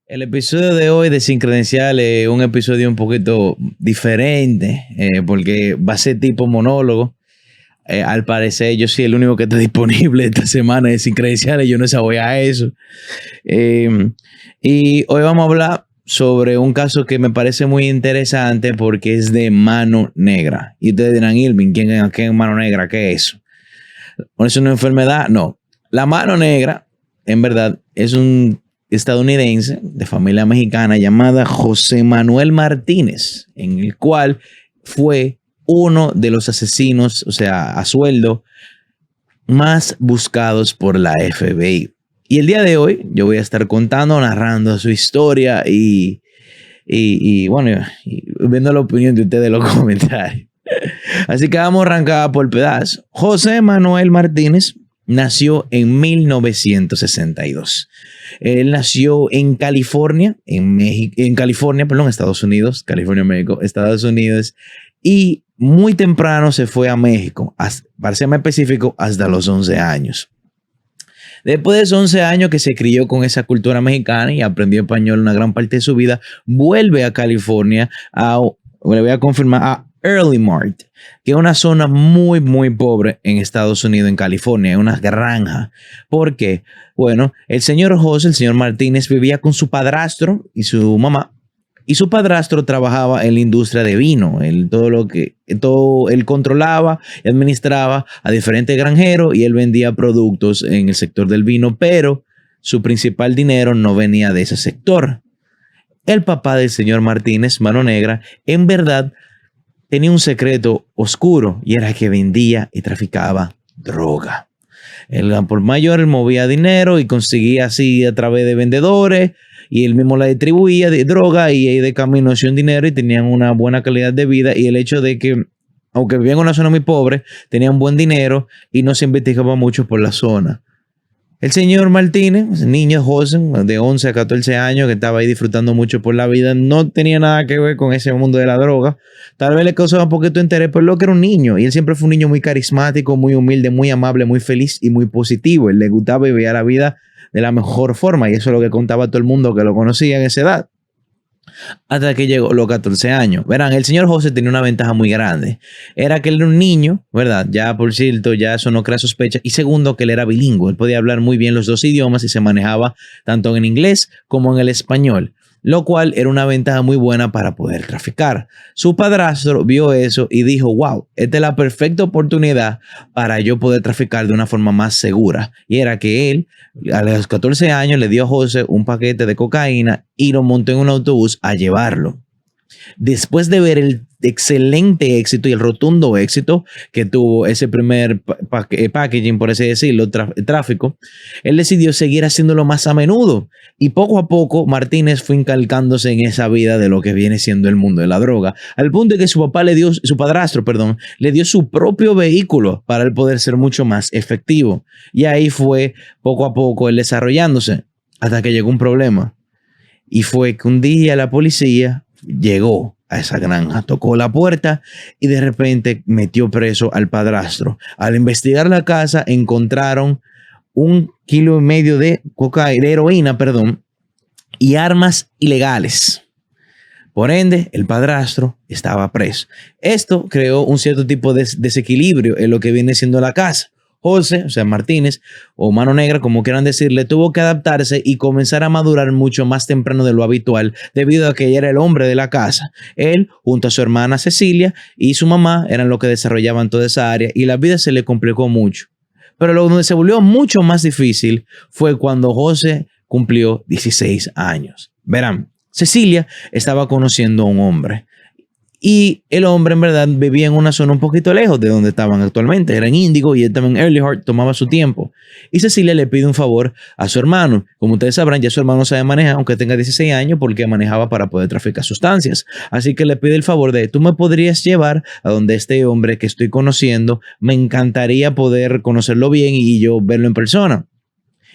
El episodio de hoy de Sin Credencial es un episodio un poquito diferente porque va a ser tipo monólogo. Al parecer yo soy el único que está disponible esta semana de Sin Credenciales. Yo no sabía a eso. Y hoy vamos a hablar sobre un caso que me parece muy interesante porque es de mano negra. Y ustedes dirán, Irving, ¿qué es mano negra? ¿Qué es eso? ¿No es una enfermedad? No. La mano negra, en verdad, es un estadounidense de familia mexicana llamada José Manuel Martínez, en el cual fue uno de los asesinos, o sea, a sueldo, más buscados por la FBI. Y el día de hoy yo voy a estar contando, narrando su historia y bueno, y viendo la opinión de ustedes en los comentarios. Así que vamos a arrancar por pedazos. José Manuel Martínez nació en 1962. Él nació en California, Estados Unidos, California, México, Estados Unidos, y muy temprano se fue a México, para ser más específico, hasta los 11 años. Después de esos 11 años que se crió con esa cultura mexicana y aprendió español una gran parte de su vida, vuelve a California, le voy a confirmar, a Early Mart, que es una zona muy, muy pobre en Estados Unidos, en California, es una granja. ¿Por qué? Bueno, el señor Martínez, vivía con su padrastro y su mamá, y su padrastro trabajaba en la industria de vino. Él controlaba y administraba a diferentes granjeros y él vendía productos en el sector del vino, pero su principal dinero no venía de ese sector. El papá del señor Martínez, mano negra, en verdad tenía un secreto oscuro y era que vendía y traficaba droga. Él por mayor él movía dinero y conseguía así a través de vendedores y él mismo la distribuía de droga y ahí de camino hacía un dinero y tenían una buena calidad de vida. Y el hecho de que, aunque vivían en una zona muy pobre, tenían buen dinero y no se investigaba mucho por la zona. El señor Martínez, niño José, de 11 a 14 años, que estaba ahí disfrutando mucho por la vida, no tenía nada que ver con ese mundo de la droga. Tal vez le causaba un poquito de interés por lo que era un niño. Y él siempre fue un niño muy carismático, muy humilde, muy amable, muy feliz y muy positivo. Él le gustaba y veía la vida de la mejor forma. Y eso es lo que contaba todo el mundo que lo conocía en esa edad. Hasta que llegó los 14 años. Verán, el señor José tenía una ventaja muy grande. Era que él era un niño, ¿verdad? Ya por cierto, ya eso no crea sospecha. Y segundo, que él era bilingüe. Él podía hablar muy bien los dos idiomas y se manejaba tanto en inglés como en el español, lo cual era una ventaja muy buena para poder traficar. Su padrastro vio eso y dijo, wow, esta es la perfecta oportunidad para yo poder traficar de una forma más segura. Y era que él, a los 14 años, le dio a José un paquete de cocaína y lo montó en un autobús a llevarlo. Después de ver el excelente éxito y el rotundo éxito que tuvo ese primer packaging, por así decirlo, tráfico, él decidió seguir haciéndolo más a menudo. Y poco a poco Martínez fue incalcándose en esa vida de lo que viene siendo el mundo de la droga. Al punto de que su padrastro, le dio su propio vehículo para él poder ser mucho más efectivo. Y ahí fue poco a poco él desarrollándose hasta que llegó un problema. Y fue que un día la policía llegó a esa granja, tocó la puerta y de repente metió preso al padrastro. Al investigar la casa encontraron 1,5 kilos de heroína, y armas ilegales. Por ende, el padrastro estaba preso. Esto creó un cierto tipo de desequilibrio en lo que viene siendo la casa. José, o sea, Martínez, o Mano Negra, como quieran decirle, tuvo que adaptarse y comenzar a madurar mucho más temprano de lo habitual, debido a que ella era el hombre de la casa. Él, junto a su hermana Cecilia y su mamá, eran los que desarrollaban toda esa área y la vida se le complicó mucho. Pero lo donde se volvió mucho más difícil fue cuando José cumplió 16 años. Verán, Cecilia estaba conociendo a un hombre. Y el hombre en verdad vivía en una zona un poquito lejos de donde estaban actualmente. Era en Índigo y él también en Early Heart, tomaba su tiempo. Y Cecilia le pide un favor a su hermano. Como ustedes sabrán, ya su hermano sabe manejar, aunque tenga 16 años, porque manejaba para poder traficar sustancias. Así que le pide el favor de, tú me podrías llevar a donde este hombre que estoy conociendo, me encantaría poder conocerlo bien y yo verlo en persona.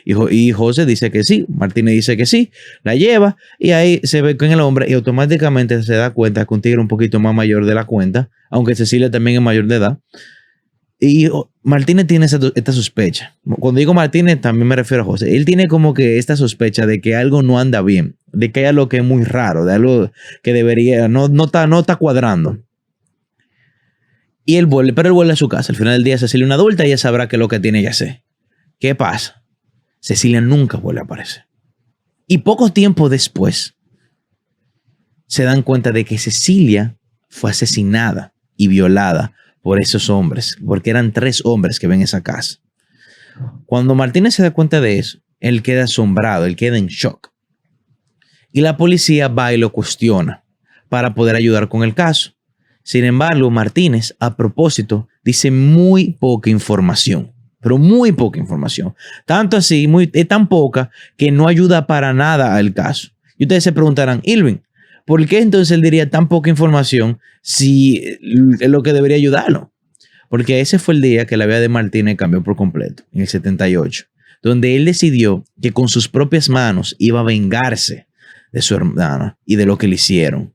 Y José dice que sí, Martínez dice que sí, la lleva y ahí se ve con el hombre y automáticamente se da cuenta que un tigre un poquito más mayor de la cuenta, aunque Cecilia también es mayor de edad. Y Martínez tiene esta sospecha. Cuando digo Martínez también me refiero a José. Él tiene como que esta sospecha de que algo no anda bien. de que hay algo que es muy raro, de algo que debería, no está cuadrando. Y él vuelve a su casa. Al final del día, Cecilia es una adulta y ella sabrá qué es lo que tiene que hacer. ¿Qué pasa? Cecilia nunca vuelve a aparecer. Y poco tiempo después, se dan cuenta de que Cecilia fue asesinada y violada por esos hombres, porque eran 3 hombres que ven esa casa. Cuando Martínez se da cuenta de eso, él queda asombrado, él queda en shock. Y la policía va y lo cuestiona para poder ayudar con el caso. Sin embargo, Martínez, a propósito, dice muy poca información, pero muy poca información. Tanto así, es tan poca que no ayuda para nada al caso. Y ustedes se preguntarán, Irving, ¿por qué entonces él diría tan poca información si es lo que debería ayudarlo? Porque ese fue el día que la vida de Martínez cambió por completo, en el 78, donde él decidió que con sus propias manos iba a vengarse de su hermana y de lo que le hicieron.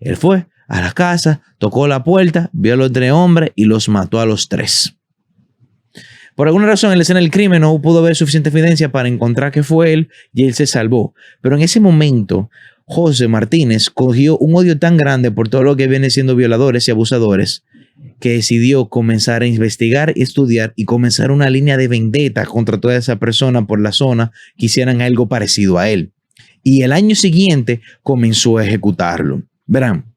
Él fue a la casa, tocó la puerta, vio a los 3 hombres y los mató a los 3. Por alguna razón, en la escena del crimen no pudo ver suficiente evidencia para encontrar que fue él y él se salvó. Pero en ese momento, José Martínez cogió un odio tan grande por todo lo que viene siendo violadores y abusadores que decidió comenzar a investigar, estudiar y comenzar una línea de vendetta contra toda esa persona por la zona que hicieran algo parecido a él. Y el año siguiente comenzó a ejecutarlo. Verán,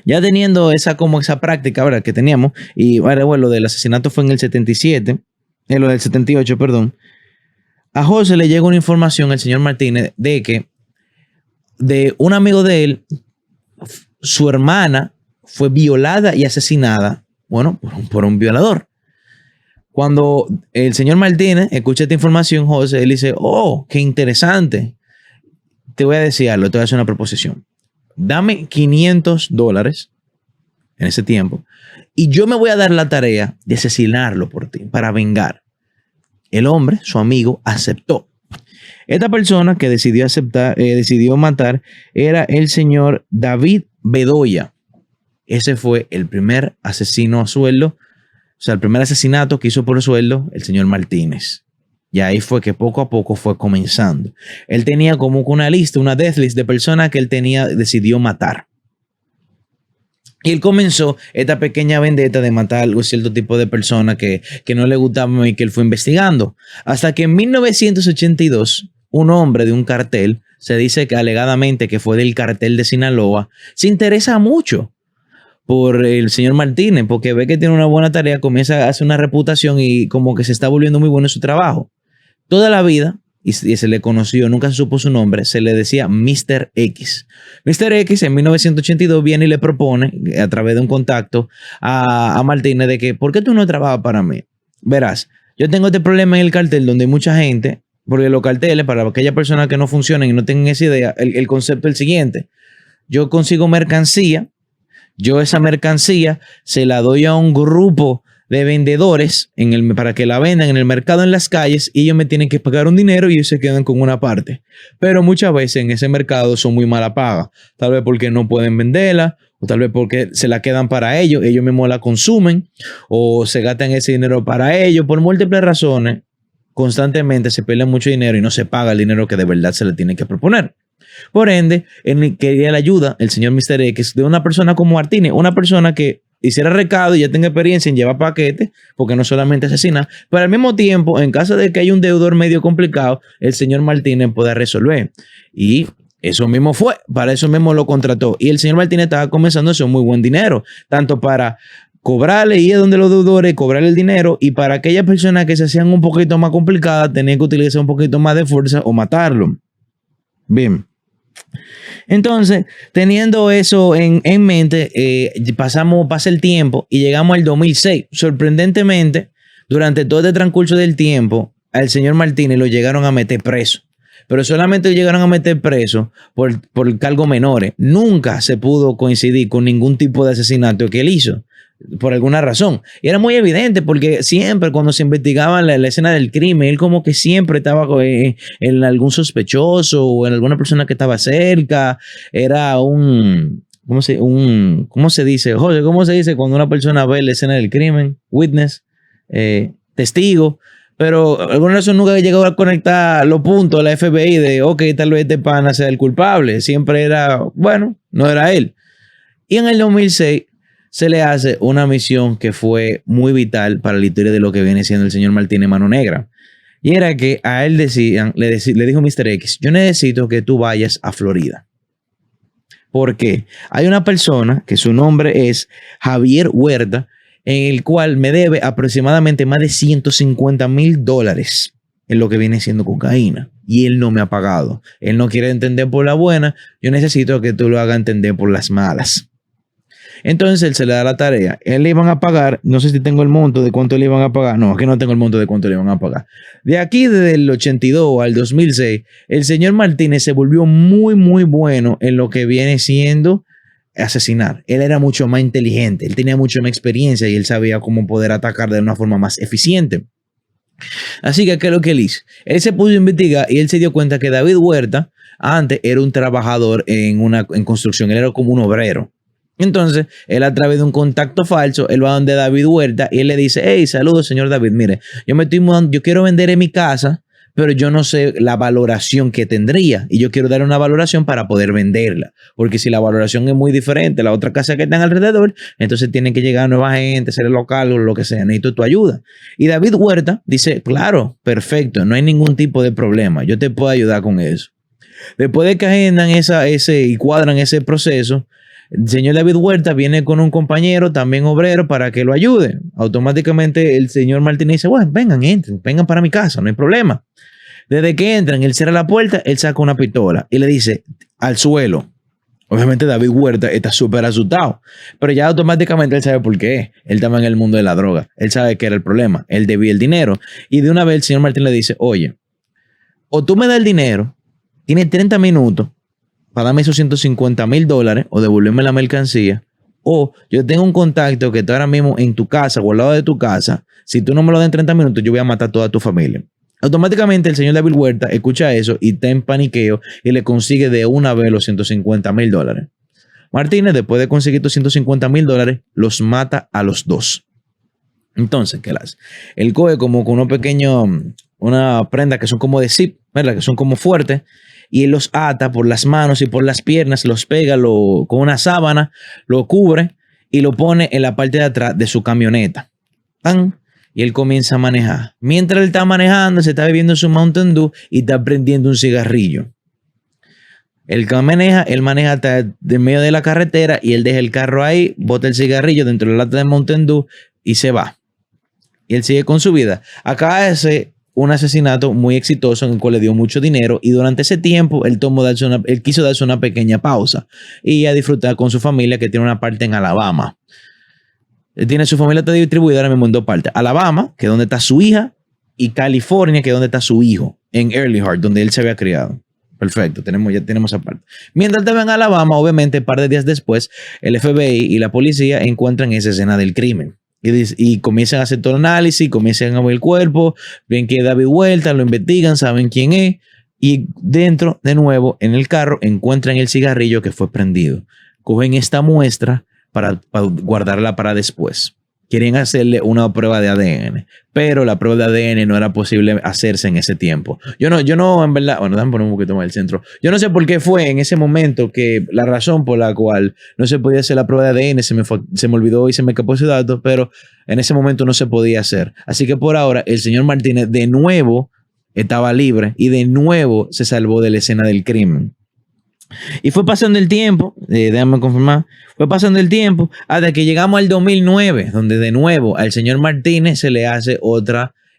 ya teniendo esa práctica, ¿verdad?, que teníamos, y bueno, lo del asesinato fue en el 77, lo del 78, perdón. A José le llegó una información al señor Martínez de que de un amigo de él, su hermana fue violada y asesinada, bueno, por un violador. Cuando el señor Martínez escucha esta información, José, él dice, oh, qué interesante. Te voy a decir algo, te voy a hacer una proposición. Dame $500 en ese tiempo y yo me voy a dar la tarea de asesinarlo por ti, para vengar. El hombre, su amigo, aceptó. Esta persona que decidió matar era el señor David Bedoya. Ese fue el primer asesino a sueldo, o sea, el primer asesinato que hizo por sueldo el señor Martínez. Y ahí fue que poco a poco fue comenzando. Él tenía como una lista, una death list de personas que él decidió matar. Y él comenzó esta pequeña vendetta de matar a cierto tipo de personas que no le gustaban y que él fue investigando. Hasta que en 1982, un hombre de un cartel, se dice que alegadamente que fue del cartel de Sinaloa, se interesa mucho por el señor Martínez, porque ve que tiene una buena tarea, comienza a hacer una reputación y como que se está volviendo muy bueno en su trabajo. Toda la vida, y se le conoció, nunca se supo su nombre, se le decía Mr. X. Mr. X en 1982 viene y le propone, a través de un contacto, a Martínez de que, ¿por qué tú no trabajas para mí? Verás, yo tengo este problema en el cartel donde hay mucha gente, porque los carteles, para aquellas personas que no funcionan y no tengan esa idea, el concepto es el siguiente. Yo consigo mercancía, yo esa mercancía se la doy a un grupo de vendedores para que la vendan en el mercado, en las calles, y ellos me tienen que pagar un dinero y ellos se quedan con una parte. Pero muchas veces en ese mercado son muy mala paga. Tal vez porque no pueden venderla, o tal vez porque se la quedan para ellos mismos la consumen, o se gastan ese dinero para ellos. Por múltiples razones, constantemente se pierde mucho dinero y no se paga el dinero que de verdad se le tiene que proponer. Por ende, él quería la ayuda, el señor Mr. X, de una persona como Martínez, una persona que hiciera recado y ya tenga experiencia en llevar paquetes, porque no solamente asesina, pero al mismo tiempo, en caso de que haya un deudor medio complicado, el señor Martínez pueda resolver. Y eso mismo fue, para eso mismo lo contrató. Y el señor Martínez estaba comenzando a hacer muy buen dinero, tanto para cobrarle, ir a donde los deudores, cobrarle el dinero, y para aquellas personas que se hacían un poquito más complicadas, tenían que utilizar un poquito más de fuerza o matarlo. Bien. Entonces, teniendo eso en mente, pasa el tiempo y llegamos al 2006. Sorprendentemente, durante todo este transcurso del tiempo, al señor Martínez lo llegaron a meter preso. Pero solamente lo llegaron a meter preso por cargos menores. Nunca se pudo coincidir con ningún tipo de asesinato que él hizo, por alguna razón. Y era muy evidente porque siempre cuando se investigaba la escena del crimen, él como que siempre estaba en algún sospechoso o en alguna persona que estaba cerca. Era ¿cómo se dice? José, ¿cómo se dice cuando una persona ve la escena del crimen? Witness, testigo. Pero alguna razón nunca llegó a conectar los puntos a la FBI de, ok, tal vez este pana sea el culpable. Siempre era, bueno, no era él. Y en el 2006 se le hace una misión que fue muy vital para la historia de lo que viene siendo el señor Martínez Mano Negra. Y era que a él decían, le dijo Mr. X, yo necesito que tú vayas a Florida. ¿Por qué? Hay una persona que su nombre es Javier Huerta, en el cual me debe aproximadamente más de $150,000 en lo que viene siendo cocaína. Y él no me ha pagado. Él no quiere entender por la buena. Yo necesito que tú lo hagas entender por las malas. Entonces él se le da la tarea. Él le iban a pagar, no sé si tengo el monto de cuánto le iban a pagar. No, es que no tengo el monto de cuánto le iban a pagar. De aquí, desde el 82 al 2006, el señor Martínez se volvió muy, muy bueno en lo que viene siendo asesinar. Él era mucho más inteligente, él tenía mucha más experiencia y él sabía cómo poder atacar de una forma más eficiente. Así que, ¿qué es lo que él hizo? Él se puso a investigar y él se dio cuenta que David Huerta antes era un trabajador en construcción, él era como un obrero. Entonces, él a través de un contacto falso, él va donde David Huerta y él le dice, hey, saludos, señor David, mire, yo me estoy mudando, yo quiero vender en mi casa, pero yo no sé la valoración que tendría y yo quiero dar una valoración para poder venderla, porque si la valoración es muy diferente a la otra casa que están alrededor, entonces tienen que llegar nueva gente, ser local o lo que sea, necesito tu ayuda. Y David Huerta dice, claro, perfecto, no hay ningún tipo de problema, yo te puedo ayudar con eso. Después de que agendan y cuadran ese proceso, el señor David Huerta viene con un compañero, también obrero, para que lo ayude. Automáticamente el señor Martínez dice, bueno, vengan, entren, vengan para mi casa, no hay problema. Desde que entran, él cierra la puerta, él saca una pistola y le dice, al suelo. Obviamente David Huerta está súper asustado, pero ya automáticamente él sabe por qué. Él estaba en el mundo de la droga, él sabe que era el problema, él debía el dinero. Y de una vez el señor Martín le dice, oye, o tú me das el dinero, tienes 30 minutos, para darme esos $150,000 o devolverme la mercancía, o yo tengo un contacto que está ahora mismo en tu casa o al lado de tu casa. Si tú no me lo das en 30 minutos, yo voy a matar a toda tu familia. Automáticamente el señor David Huerta escucha eso y está en paniqueo y le consigue de una vez los $150,000. Martínez, después de conseguir los $150,000, los mata a los dos. Entonces, ¿qué hace? Él coge como con una prenda que son como de zip, ¿verdad? Que son como fuertes. Y él los ata por las manos y por las piernas, los pega con una sábana, lo cubre y lo pone en la parte de atrás de su camioneta. ¡Tan! Y él comienza a manejar. Mientras él está manejando, se está bebiendo su Mountain Dew y está prendiendo un cigarrillo. Él maneja hasta en medio de la carretera y él deja el carro ahí, bota el cigarrillo dentro de la lata de Mountain Dew y se va. Y él sigue con su vida. Acá ese un asesinato muy exitoso en el cual le dio mucho dinero y durante ese tiempo él quiso darse una pequeña pausa y a disfrutar con su familia que tiene una parte en Alabama. Él tiene su familia está distribuida ahora mismo en dos partes. Alabama, que es donde está su hija, y California, que es donde está su hijo, en Earlyhart, donde él se había criado. Perfecto, ya tenemos esa parte. Mientras estaba en Alabama, obviamente, un par de días después, el FBI y la policía encuentran esa escena del crimen. Y comienzan a hacer todo el análisis, comienzan a ver el cuerpo, ven que David Huerta, lo investigan, saben quién es. Y dentro, de nuevo, en el carro, encuentran el cigarrillo que fue prendido. Cogen esta muestra para guardarla para después. Quieren hacerle una prueba de ADN, pero la prueba de ADN no era posible hacerse en ese tiempo. Yo no, en verdad, bueno, déjame poner un poquito más el centro. Yo no sé por qué fue en ese momento que la razón por la cual no se podía hacer la prueba de ADN, se me olvidó y se me escapó ese dato, pero en ese momento no se podía hacer. Así que por ahora, el señor Martínez de nuevo estaba libre y de nuevo se salvó de la escena del crimen. Y fue pasando el tiempo, déjame confirmar, fue pasando el tiempo hasta que llegamos al 2009, donde de nuevo al señor Martínez se le hace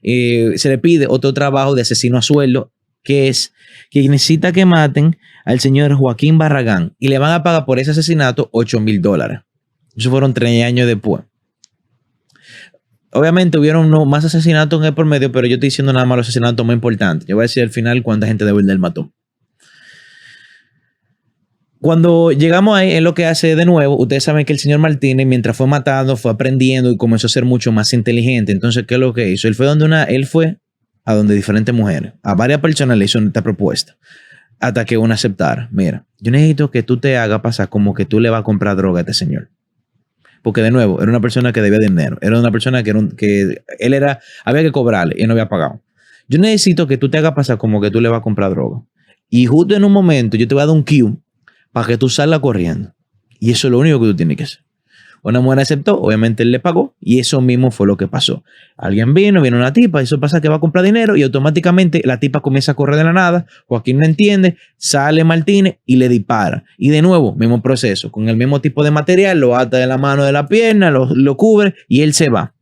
se le pide otro trabajo de asesino a sueldo, que es que necesita que maten al señor Joaquín Barragán y le van a pagar por ese asesinato $8,000. Eso fueron 3 años después. Obviamente hubieron más asesinatos en el promedio, pero yo estoy diciendo nada más los asesinatos más importantes. Yo voy a decir al final cuánta gente de verdad él mató. Cuando llegamos ahí, es lo que hace de nuevo. Ustedes saben que el señor Martínez, mientras fue matando, fue aprendiendo y comenzó a ser mucho más inteligente. Entonces, ¿qué es lo que hizo? Él fue a donde diferentes mujeres, a varias personas le hizo esta propuesta, hasta que una aceptara. Mira, yo necesito que tú te hagas pasar como que tú le vas a comprar droga a este señor. porque de nuevo, era una persona que debía dinero. Era una persona que él era, había que cobrarle y él no había pagado. Yo necesito que tú te hagas pasar como que tú le vas a comprar droga. Y justo en un momento yo te voy a dar un cue para que tú salgas corriendo. Y eso es lo único que tú tienes que hacer. Una mujer aceptó, obviamente él le pagó y eso mismo fue lo que pasó. Alguien vino una tipa, eso pasa que va a comprar dinero y automáticamente la tipa comienza a correr de la nada. Joaquín no entiende, sale Martínez y le dispara. Y de nuevo, mismo proceso, con el mismo tipo de material, lo ata de la mano de la pierna, lo cubre y él se va.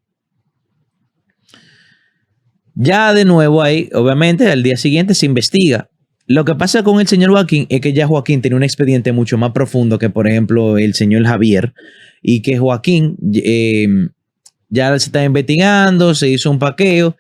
Ya de nuevo ahí, obviamente, al día siguiente se investiga. Lo que pasa con el señor Joaquín es que ya Joaquín tenía un expediente mucho más profundo que, por ejemplo, el señor Javier, y que Joaquín ya se estaba investigando, se hizo un paqueo,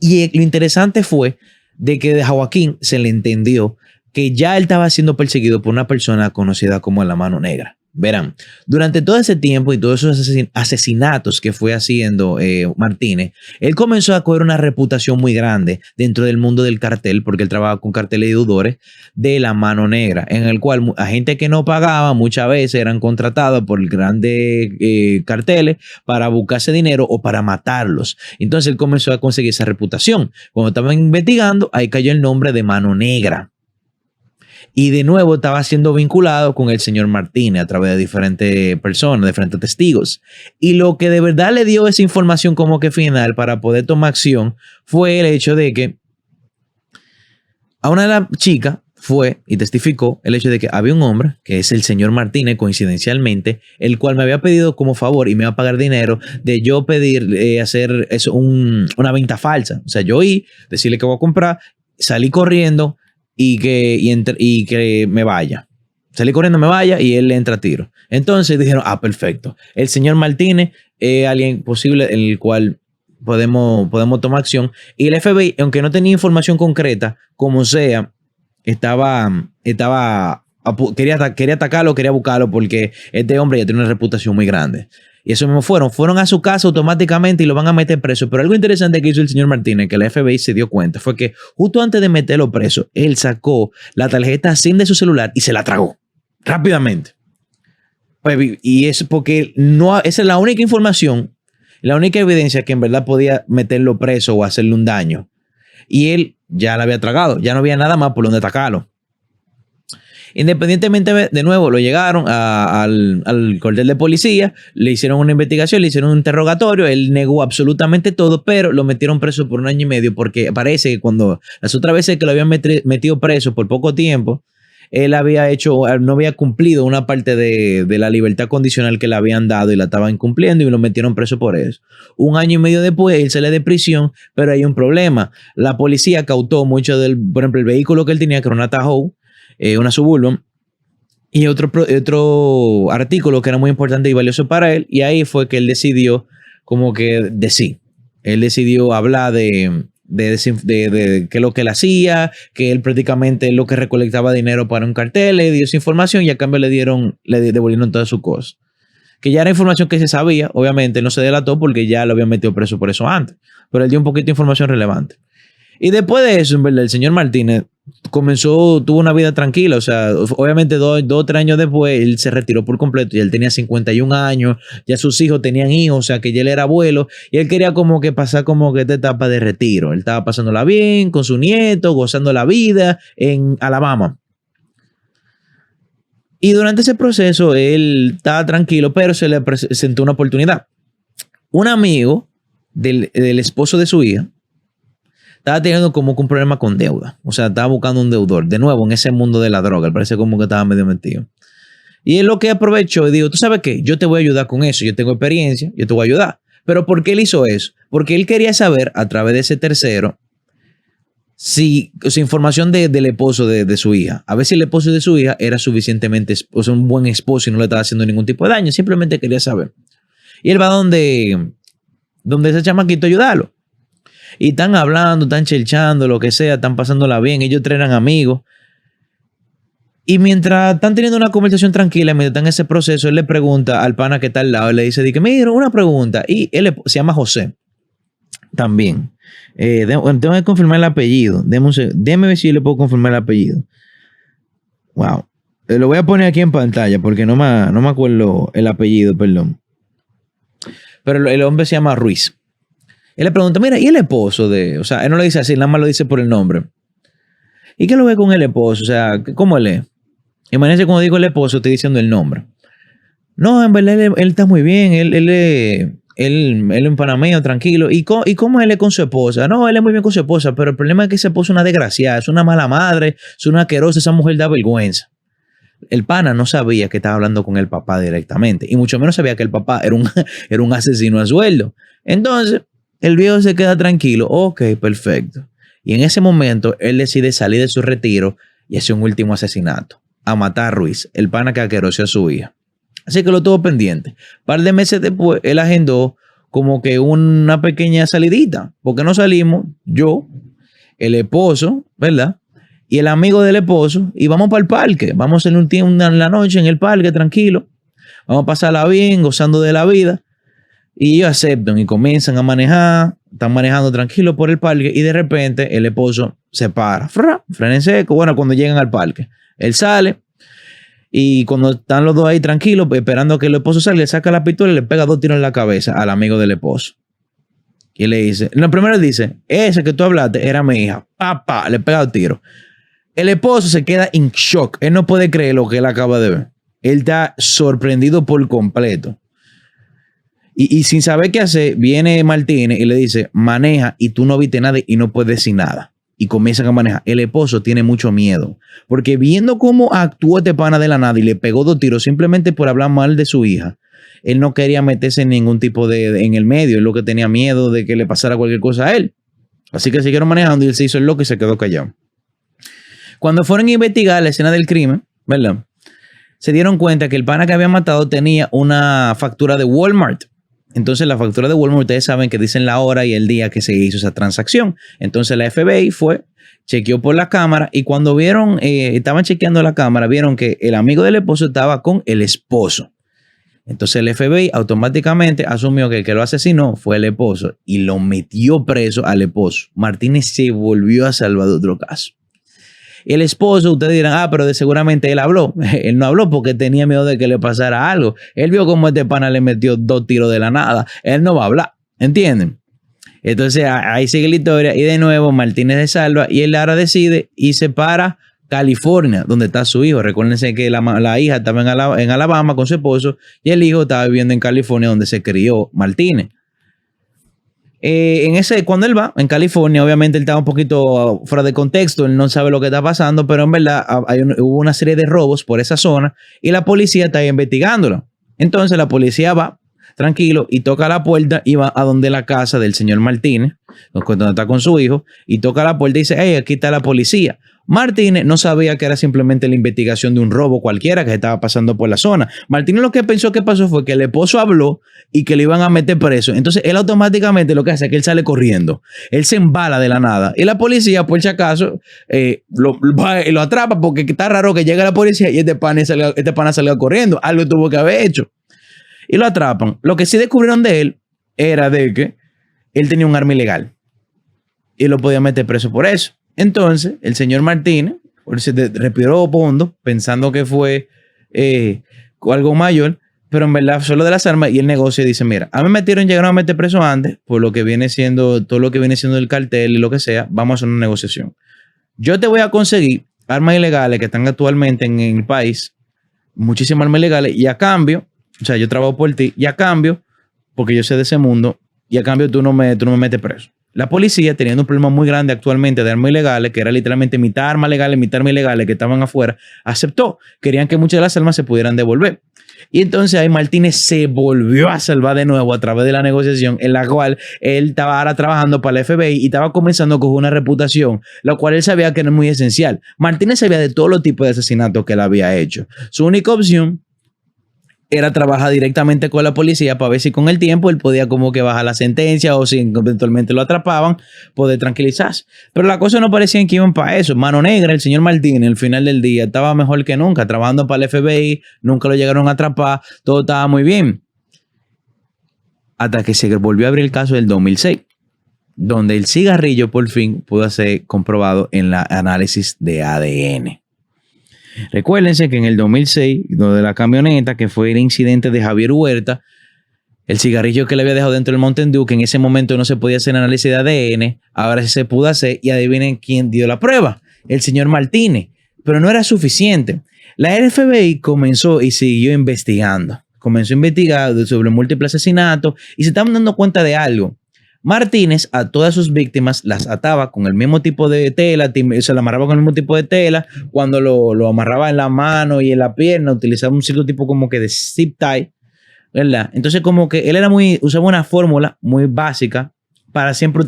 y lo interesante fue de que a Joaquín se le entendió que ya él estaba siendo perseguido por una persona conocida como la Mano Negra. Verán, durante todo ese tiempo y todos esos asesinatos que fue haciendo Martínez, él comenzó a coger una reputación muy grande dentro del mundo del cartel, porque él trabajaba con carteles y deudores de la Mano Negra, en el cual a gente que no pagaba muchas veces eran contratados por grandes carteles para buscarse dinero o para matarlos. Entonces él comenzó a conseguir esa reputación. Cuando estaban investigando, ahí cayó el nombre de Mano Negra. Y de nuevo estaba siendo vinculado con el señor Martínez a través de diferentes personas, diferentes testigos. Y lo que de verdad le dio esa información como que final para poder tomar acción fue el hecho de que a una de las chicas fue y testificó el hecho de que había un hombre, que es el señor Martínez coincidencialmente, el cual me había pedido como favor y me iba a pagar dinero de yo pedir hacer eso, una venta falsa. O sea, yo decirle que voy a comprar, salí corriendo y que me vaya. Salí corriendo, me vaya y él le entra a tiro. Entonces dijeron, perfecto. El señor Martínez es alguien posible en el cual podemos tomar acción. Y el FBI, aunque no tenía información concreta, como sea, quería atacarlo, quería buscarlo porque este hombre ya tiene una reputación muy grande. Y eso mismo fueron a su casa automáticamente y lo van a meter preso. Pero algo interesante que hizo el señor Martínez, que la FBI se dio cuenta, fue que justo antes de meterlo preso, él sacó la tarjeta SIM de su celular y se la tragó rápidamente. Y es porque esa es la única información, la única evidencia que en verdad podía meterlo preso o hacerle un daño. Y él ya la había tragado, ya no había nada más por donde atacarlo. Independientemente, de nuevo, lo llegaron al cuartel de policía, le hicieron una investigación, le hicieron un interrogatorio, él negó absolutamente todo, pero lo metieron preso por 1 año y medio porque parece que cuando las otras veces que lo habían metido preso por poco tiempo, él no había cumplido una parte de la libertad condicional que le habían dado y la estaban incumpliendo y lo metieron preso por eso. 1 año y medio después, él sale de prisión, pero hay un problema. La policía cautó mucho por ejemplo, el vehículo que él tenía, que era una Tahoe, una Suburban, y otro artículo que era muy importante y valioso para él, y ahí fue que él decidió como que sí. Él decidió hablar de qué es lo que él hacía, que él prácticamente lo que recolectaba dinero para un cartel, le dio esa información y a cambio le devolvieron todas sus cosas. Que ya era información que se sabía, obviamente no se delató porque ya lo habían metido preso por eso antes, pero él dio un poquito de información relevante. Y después de eso, en verdad, el señor Martínez tuvo una vida tranquila. O sea, obviamente 2 o 3 años después, él se retiró por completo y él tenía 51 años, ya sus hijos tenían hijos, o sea, que ya él era abuelo y él quería como que pasar como que esta etapa de retiro. Él estaba pasándola bien con su nieto, gozando la vida en Alabama. Y durante ese proceso, él estaba tranquilo, pero se le presentó una oportunidad. Un amigo del esposo de su hija estaba teniendo como que un problema con deuda. O sea, estaba buscando un deudor. De nuevo, en ese mundo de la droga. Parece como que estaba medio metido. Y él lo que aprovechó y dijo, ¿tú sabes qué? Yo te voy a ayudar con eso. Yo tengo experiencia. Yo te voy a ayudar. ¿Pero por qué él hizo eso? Porque él quería saber, a través de ese tercero, si información del esposo de su hija. A ver si el esposo de su hija era suficientemente, o sea, un buen esposo y no le estaba haciendo ningún tipo de daño. Simplemente quería saber. Y él va donde ese chamaquito a ayudarlo. Y están hablando, están chelchando, lo que sea, están pasándola bien. Ellos 3 eran amigos. Y mientras están teniendo una conversación tranquila, mientras están en ese proceso, él le pregunta al pana que está al lado, le dice, mira, una pregunta. Y él se llama José. También. Tengo que confirmar el apellido. Déjame ver si yo le puedo confirmar el apellido. Wow. Lo voy a poner aquí en pantalla porque no me acuerdo el apellido, perdón. pero el hombre se llama Ruiz. Él le pregunta, mira, ¿y el esposo de...? O sea, él no lo dice así, nada más lo dice por el nombre. ¿Y qué lo ve con el esposo? O sea, ¿cómo él es? Imagínense cuando digo el esposo, estoy diciendo el nombre. No, en verdad él está muy bien, él en panameño, tranquilo. ¿Y cómo él es con su esposa? No, él es muy bien con su esposa, pero el problema es que esa esposa es una desgraciada, es una mala madre, es una asquerosa, esa mujer da vergüenza. El pana no sabía que estaba hablando con el papá directamente, y mucho menos sabía que el papá era un asesino a sueldo. Entonces, el viejo se queda tranquilo. Ok, perfecto. Y en ese momento, él decide salir de su retiro y hacer un último asesinato. A matar a Ruiz, el pana que asqueroseó a su hija. Así que lo tuvo pendiente. Un par de meses después, él agendó como que una pequeña salidita. Porque no salimos, yo, el esposo, ¿verdad? Y el amigo del esposo, y vamos para el parque. Vamos en la noche en el parque, tranquilo. Vamos a pasarla bien, gozando de la vida. Y ellos aceptan y comienzan a manejar, están manejando tranquilo por el parque y de repente el esposo se para, frena en seco, bueno, cuando llegan al parque. Él sale y cuando están los dos ahí tranquilos, esperando que el esposo salga, le saca la pistola y le pega 2 tiros en la cabeza al amigo del esposo. Y le dice, no, primero él dice, ese que tú hablaste era mi hija, papá, le pega 2 tiros. El esposo se queda en shock, él no puede creer lo que él acaba de ver. Él está sorprendido por completo. Y sin saber qué hacer, viene Martínez y le dice, maneja y tú no viste nada y no puedes decir nada. Y comienzan a manejar. El esposo tiene mucho miedo. Porque viendo cómo actuó este pana de la nada y le pegó 2 tiros simplemente por hablar mal de su hija, él no quería meterse en ningún tipo en el medio. Él lo que tenía miedo de que le pasara cualquier cosa a él. Así que siguieron manejando y él se hizo el loco y se quedó callado. Cuando fueron a investigar la escena del crimen, ¿verdad? Se dieron cuenta que el pana que había matado tenía una factura de Walmart. Entonces la factura de Walmart, ustedes saben que dicen la hora y el día que se hizo esa transacción. Entonces la FBI chequeó por la cámara y cuando vieron, estaban chequeando la cámara, vieron que el amigo del esposo estaba con el esposo. Entonces el FBI automáticamente asumió que el que lo asesinó fue el esposo y lo metió preso al esposo. Martínez se volvió a salvar de otro caso. El esposo, ustedes dirán, pero seguramente él habló. Él no habló porque tenía miedo de que le pasara algo. Él vio cómo este pana le metió 2 tiros de la nada. Él no va a hablar, ¿entienden? Entonces ahí sigue la historia y de nuevo Martínez se salva y él ahora decide irse para California, donde está su hijo. Recuérdense que la hija estaba en Alabama con su esposo y el hijo estaba viviendo en California, donde se crió Martínez. Cuando él va en California, obviamente él estaba un poquito fuera de contexto, él no sabe lo que está pasando, pero en verdad hubo una serie de robos por esa zona y la policía está ahí investigándolo. Entonces la policía va tranquilo y toca la puerta y va a donde la casa del señor Martínez, donde está con su hijo, y toca la puerta y dice, hey, aquí está la policía. Martínez no sabía que era simplemente la investigación de un robo cualquiera que se estaba pasando por la zona. Martínez lo que pensó que pasó fue que el esposo habló y que le iban a meter preso. Entonces él automáticamente lo que hace es que él sale corriendo. Él se embala de la nada. Y la policía, por si acaso, lo atrapa porque está raro que llegue la policía y este pana salga corriendo. Algo tuvo que haber hecho. Y lo atrapan. Lo que sí descubrieron de él era de que él tenía un arma ilegal. Y lo podían meter preso por eso. Entonces, el señor Martínez se respiró hondo pensando que fue algo mayor, pero en verdad solo de las armas y el negocio dice, mira, a mí llegaron a meter preso antes por lo que viene siendo, todo lo que viene siendo el cartel y lo que sea, vamos a hacer una negociación. Yo te voy a conseguir armas ilegales que están actualmente en el país, muchísimas armas ilegales, y a cambio, o sea, yo trabajo por ti, y a cambio, porque yo sé de ese mundo, y a cambio tú no me metes preso. La policía, teniendo un problema muy grande actualmente de armas ilegales, que era literalmente mitad armas legales, mitad armas ilegales que estaban afuera, aceptó. Querían que muchas de las armas se pudieran devolver. Y entonces ahí Martínez se volvió a salvar de nuevo a través de la negociación en la cual él estaba ahora trabajando para la FBI y estaba comenzando a coger una reputación, lo cual él sabía que era muy esencial. Martínez sabía de todos los tipos de asesinatos que él había hecho. Su única opción era trabajar directamente con la policía para ver si con el tiempo él podía como que bajar la sentencia o si eventualmente lo atrapaban, poder tranquilizarse. Pero las cosas no parecían que iban para eso. Mano negra, el señor Martínez, al final del día, estaba mejor que nunca, trabajando para el FBI, nunca lo llegaron a atrapar, todo estaba muy bien. Hasta que se volvió a abrir el caso del 2006, donde el cigarrillo por fin pudo ser comprobado en la análisis de ADN. Recuérdense que en el 2006, lo de la camioneta, que fue el incidente de Javier Huerta, El cigarrillo que le había dejado dentro del Mountain Dew, que en ese momento no se podía hacer análisis de ADN, ahora sí se pudo hacer y adivinen quién dio la prueba, el señor Martínez. Pero no era suficiente. La FBI comenzó y siguió investigando. Comenzó a investigar sobre múltiples asesinatos y se estaban dando cuenta de algo. Martínez a todas sus víctimas las ataba con el mismo tipo de tela, se la amarraba con el mismo tipo de tela. Cuando lo amarraba en la mano y en la pierna, utilizaba un cierto tipo como que de zip tie, ¿verdad? Entonces como que él usaba una fórmula muy básica para siempre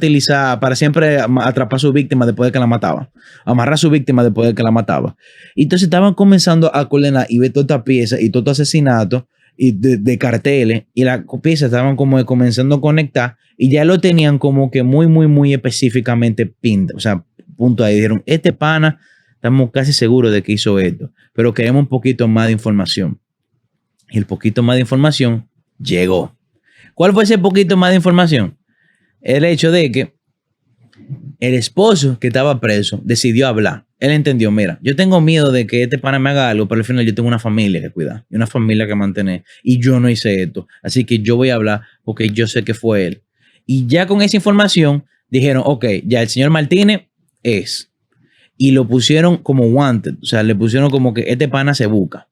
atrapar a su víctima después de que la mataba. Amarrar a su víctima después de que la mataba. Y entonces estaban comenzando a coordinar y ver toda esta pieza y todo este asesinato y de carteles, y las piezas estaban como comenzando a conectar y ya lo tenían como que muy específicamente pinta. O sea, punto ahí. Dijeron, este pana, estamos casi seguros de que hizo esto, pero queremos un poquito más de información. Y el poquito más de información llegó. ¿Cuál fue ese poquito más de información? El hecho de que el esposo que estaba preso decidió hablar. Él entendió, mira, yo tengo miedo de que este pana me haga algo, pero al final yo tengo una familia que cuidar y una familia que mantener y yo no hice esto. Así que yo voy a hablar porque yo sé que fue él. Y ya con esa información dijeron, ok, ya el señor Martínez es. Y lo pusieron como wanted, o sea, le pusieron como que este pana se busca.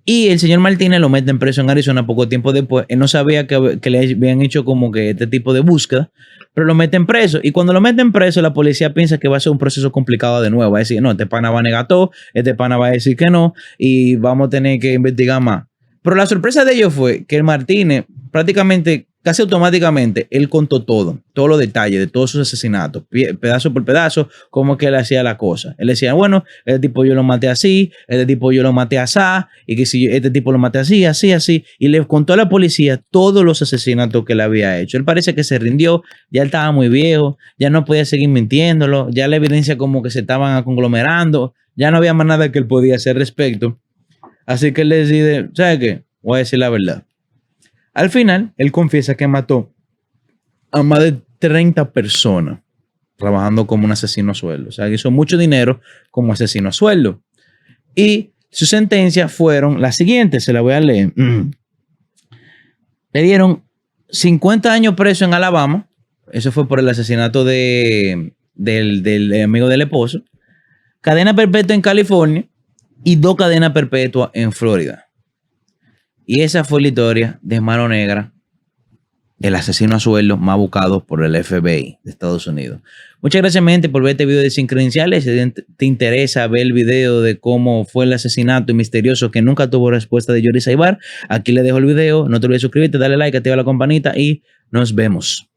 Y el señor Martínez lo meten preso en Arizona poco tiempo después. Él no sabía que le habían hecho como que este tipo de búsqueda, pero lo meten preso. Y cuando lo meten preso, la policía piensa que va a ser un proceso complicado de nuevo. Va a decir, no, este pana va a negar todo, este pana va a decir que no, y vamos a tener que investigar más. Pero la sorpresa de ellos fue que el Martínez prácticamente, casi automáticamente, él contó todo, todos los detalles de todos sus asesinatos, pedazo por pedazo, cómo que él hacía la cosa. Él decía, bueno, este tipo yo lo maté así, este tipo yo lo maté así, y que si este tipo lo maté así, y le contó a la policía todos los asesinatos que él había hecho. Él parece que se rindió, ya él estaba muy viejo, ya no podía seguir mintiéndolo, ya la evidencia como que se estaban conglomerando, ya no había más nada que él podía hacer al respecto. Así que él decide, ¿sabe qué? Voy a decir la verdad. Al final, él confiesa que mató a más de 30 personas trabajando como un asesino a sueldo. O sea, que hizo mucho dinero como asesino a sueldo. Y sus sentencias fueron las siguientes, se las voy a leer. Le dieron 50 años preso en Alabama. Eso fue por el asesinato del amigo del esposo. Cadena perpetua en California y 2 cadenas perpetuas en Florida. Y esa fue la historia de Mano Negra, el asesino a sueldo más buscado por el FBI de Estados Unidos. Muchas gracias, gente, por ver este video de Sin Credenciales. Si te interesa ver el video de cómo fue el asesinato misterioso que nunca tuvo respuesta de Yuri Saibar, aquí le dejo el video. No te olvides suscribirte, darle like, activa la campanita y nos vemos.